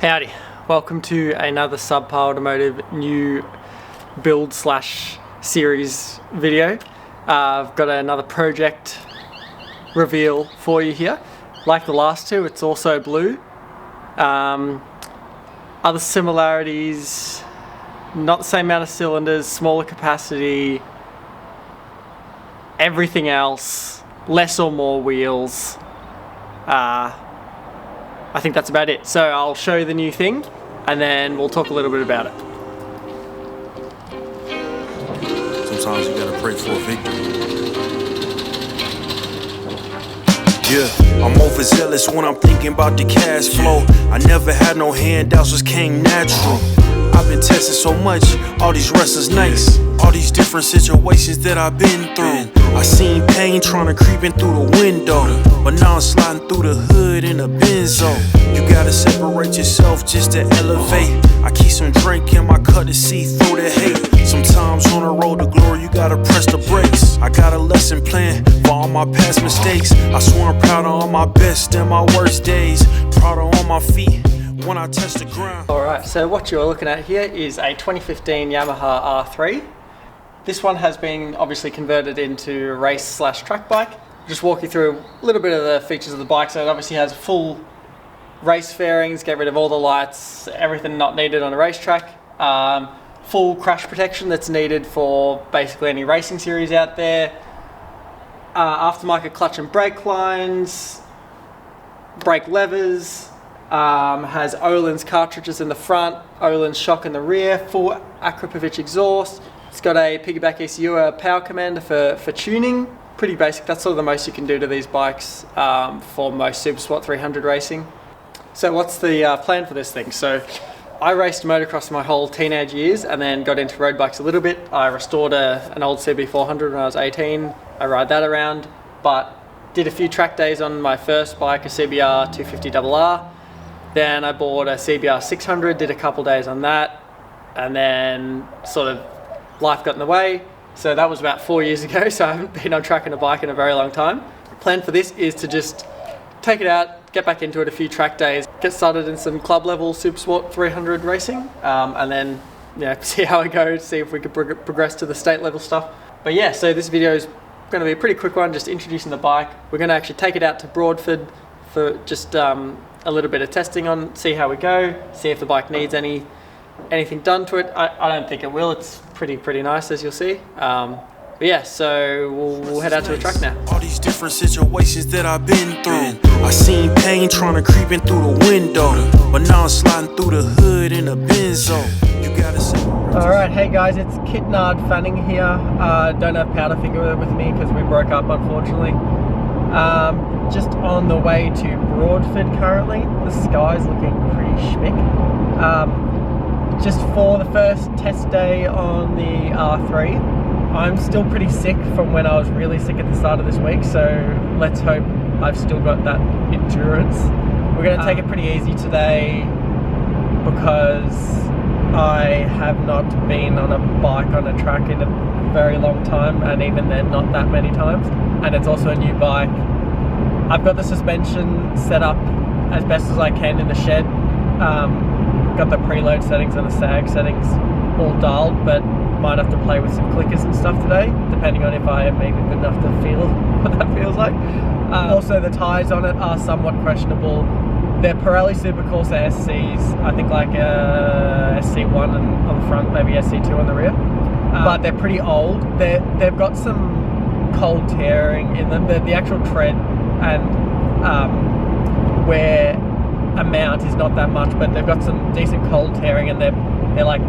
Howdy, welcome to another Subpar Automotive new build slash series video. I've got another project reveal for you here. Like the last two, it's also blue. Other similarities, not the same amount of cylinders, smaller capacity, everything else, less or more wheels. I think that's about it. So I'll show you the new thing and then we'll talk a little bit about it. Sometimes you gotta pray for a victory. Yeah, I'm overzealous when I'm thinking about the cash flow. I never had no handouts, just came natural. I've been testing so much, all these wrestlers nice. All these different situations that I've been through. I seen pain trying to creep in through the window, but now I'm sliding through the hood in a Benzo. You gotta separate yourself just to elevate. I keep some drink in my cup to see through the hate. Sometimes on the road to glory you gotta press the brakes. I got a lesson plan for all my past mistakes. I swear I'm proud of all my best and my worst days. Proud of all my feet when I touch the ground. Alright, so what you're looking at here is a 2015 Yamaha R3. This one has been obviously converted into a race slash track bike. Just walk you through a little bit of the features of the bike. So it obviously has full race fairings, get rid of all the lights, everything not needed on a racetrack. Full crash protection that's needed for basically any racing series out there. Aftermarket clutch and brake lines, brake levers. Has Öhlins cartridges in the front, Öhlins shock in the rear, full Akrapovic exhaust. It's got a piggyback ECU, a power commander for tuning. Pretty basic, that's sort of the most you can do to these bikes for most Supersport 300 racing. So what's the plan for this thing? So I raced motocross my whole teenage years and then got into road bikes a little bit. I restored an old CB400 when I was 18. I ride that around, but did a few track days on my first bike, a CBR 250RR. Then I bought a CBR 600, did a couple days on that, and then sort of life got in the way. So that was about 4 years ago, so I haven't been on track on a bike in a very long time. The plan for this is to just take it out, get back into it a few track days, get started in some club level Supersport 300 racing, and then see how it goes, see if we could progress to the state level stuff. But yeah, so this video is going to be a pretty quick one, just introducing the bike. We're going to actually take it out to Broadford for just a little bit of testing on, see how we go, see if the bike needs anything done to it. I don't think it will. It's pretty nice, as you'll see. But yeah, so we'll head out to the track now. All these different situations that I've been through. I seen pain trying to creep in through the window, but now I'm sliding through the hood in a Benzo. You gotta separate. Alright, hey guys, it's Kitnard Fanning here. Don't have Powderfinger with me because we broke up, unfortunately. Just on the way to Broadford currently. The sky's looking pretty schmick. Just for the first test day on the R3. I'm still pretty sick from when I was really sick at the start of this week, so let's hope I've still got that endurance. We're going to take it pretty easy today because I have not been on a bike on a track in a very long time, and even then not that many times, and it's also a new bike. I've got the suspension set up as best as I can in the shed. Got the preload settings and the sag settings all dialed, but might have to play with some clickers and stuff today, depending on if I am even good enough to feel what that feels like. Also, the tyres on it are somewhat questionable. They're Pirelli Supercorsa SCs, I think like SC1 on the front, maybe SC2 on the rear. But they're pretty old. They've got some cold tearing in them. The actual tread and wear amount is not that much, but they've got some decent cold tearing, and they're like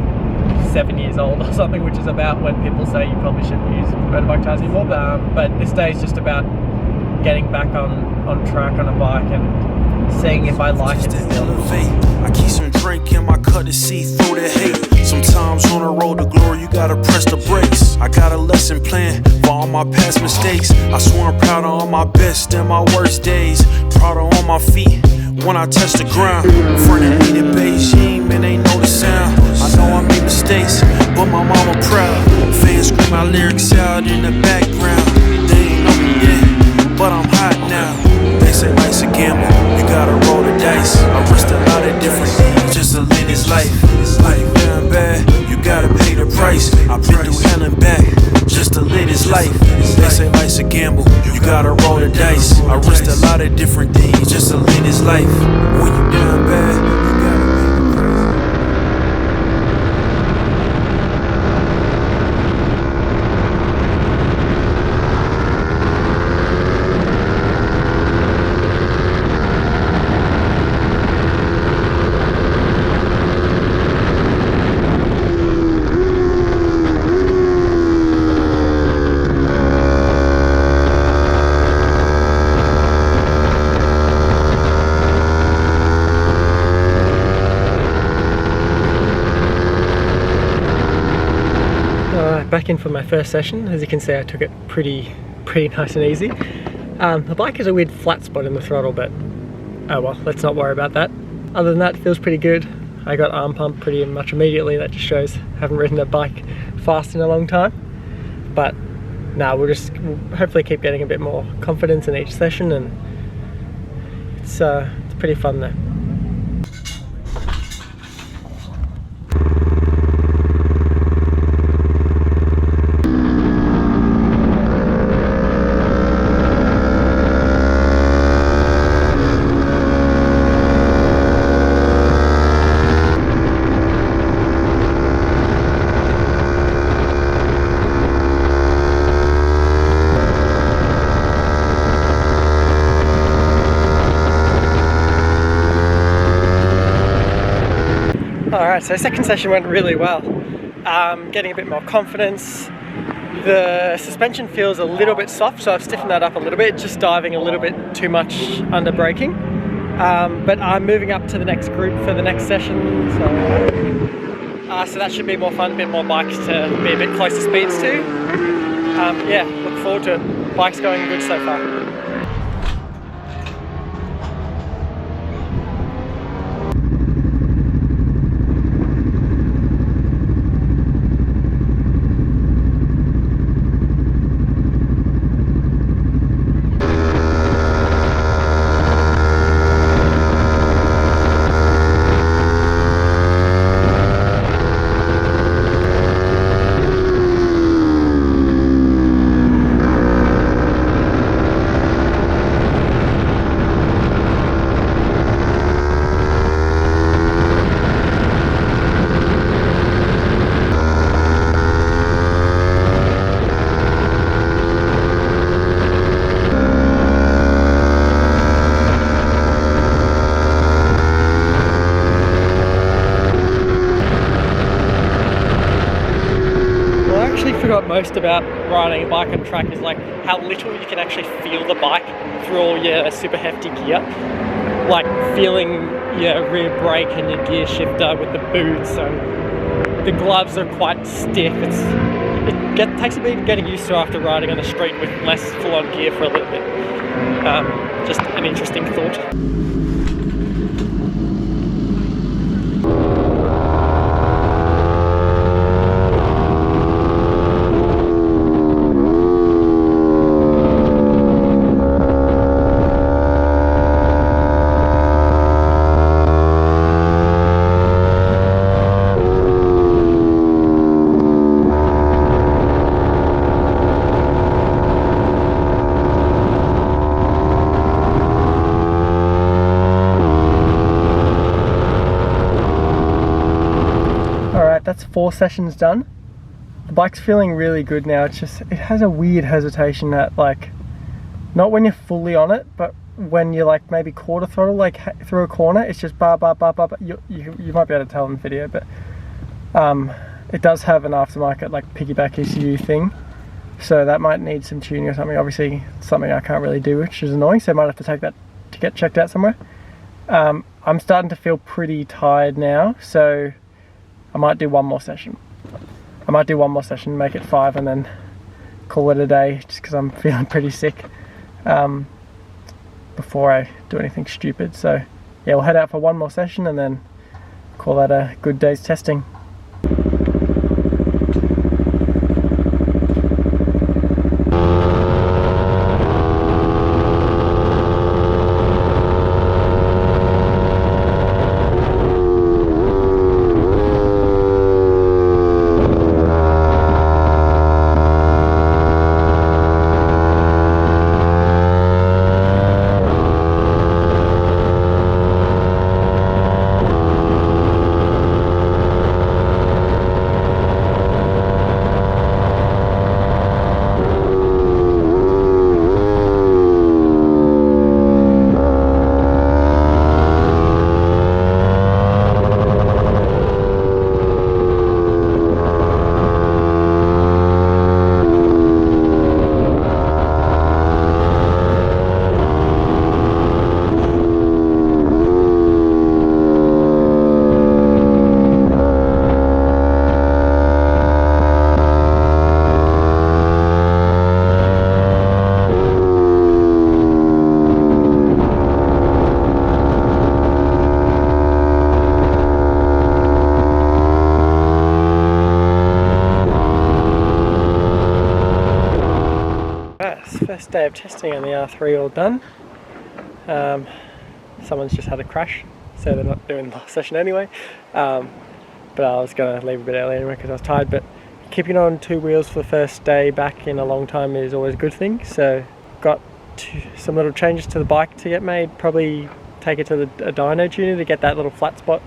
7 years old or something, which is about when people say you probably shouldn't use motorbike tyres anymore. But this day is just about getting back on track on a bike and seeing if I like it still. I keep some drink in my cup to see through the hate. Sometimes on the road to glory you gotta press the brakes. I got a lesson plan for all my past mistakes. I swear I'm proud of all my best and my worst days. Proud of all my feet when I touch the ground. Front of 8 in Beijing, man, they know the sound. I know I made mistakes, but my mama proud. Fans scream my lyrics out in the background. They ain't know me yet, but I'm hot now. They say life's a gamble, you gotta roll the dice. I risked a lot of different things. back in for my first session. As you can see, I took it pretty nice and easy. The bike has a weird flat spot in the throttle, but oh well, let's not worry about that. Other than that, it feels pretty good. I got arm pump pretty much immediately. That just shows I haven't ridden a bike fast in a long time. But now we'll hopefully keep getting a bit more confidence in each session, and it's pretty fun though. Alright, so second session went really well. Getting a bit more confidence. The suspension feels a little bit soft, so I've stiffened that up a little bit, just diving a little bit too much under braking. But I'm moving up to the next group for the next session, so that should be more fun, a bit more bikes to be a bit closer speeds to. Yeah, look forward to it. Bike's going good so far. Forgot most about riding a bike on track is like how little you can actually feel the bike through all your super hefty gear. Like feeling your rear brake and your gear shifter with the boots, and the gloves are quite stiff. It takes a bit getting used to after riding on the street with less full-on gear for a little bit. Just an interesting thought. That's 4 sessions done. The bike's feeling really good now. It has a weird hesitation at, like, not when you're fully on it, but when you're like maybe quarter throttle, like through a corner, it's just bar. You might be able to tell in the video, but it does have an aftermarket like piggyback ECU thing, so that might need some tuning or something. Obviously something I can't really do, which is annoying, so I might have to take that to get checked out somewhere. I'm starting to feel pretty tired now, so I might do one more session. Make it 5 and then call it a day, just because I'm feeling pretty sick before I do anything stupid. So yeah, we'll head out for one more session and then call that a good day's testing. day of testing on the R3 all done. Someone's just had a crash, so they're not doing the last session anyway. But I was going to leave a bit early anyway because I was tired. But keeping on 2 wheels for the first day back in a long time is always a good thing. So got some little changes to the bike to get made. Probably take it to a dyno tuner to get that little flat spot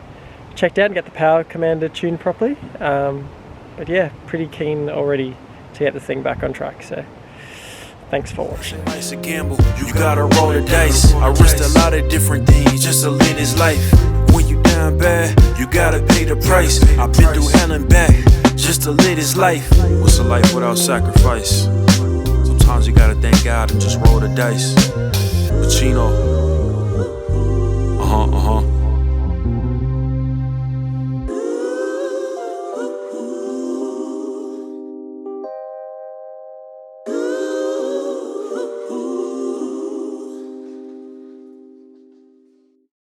checked out and get the power commander tuned properly. But yeah, pretty keen already to get the thing back on track. So thanks for watching. It's a gamble, you gotta roll the dice. I risked a lot of different things just to live this life. When you down bad, you gotta pay the price. I've been through hell and back just to live this life. What's a life without sacrifice? Sometimes you gotta thank God and just roll the dice. Pacino.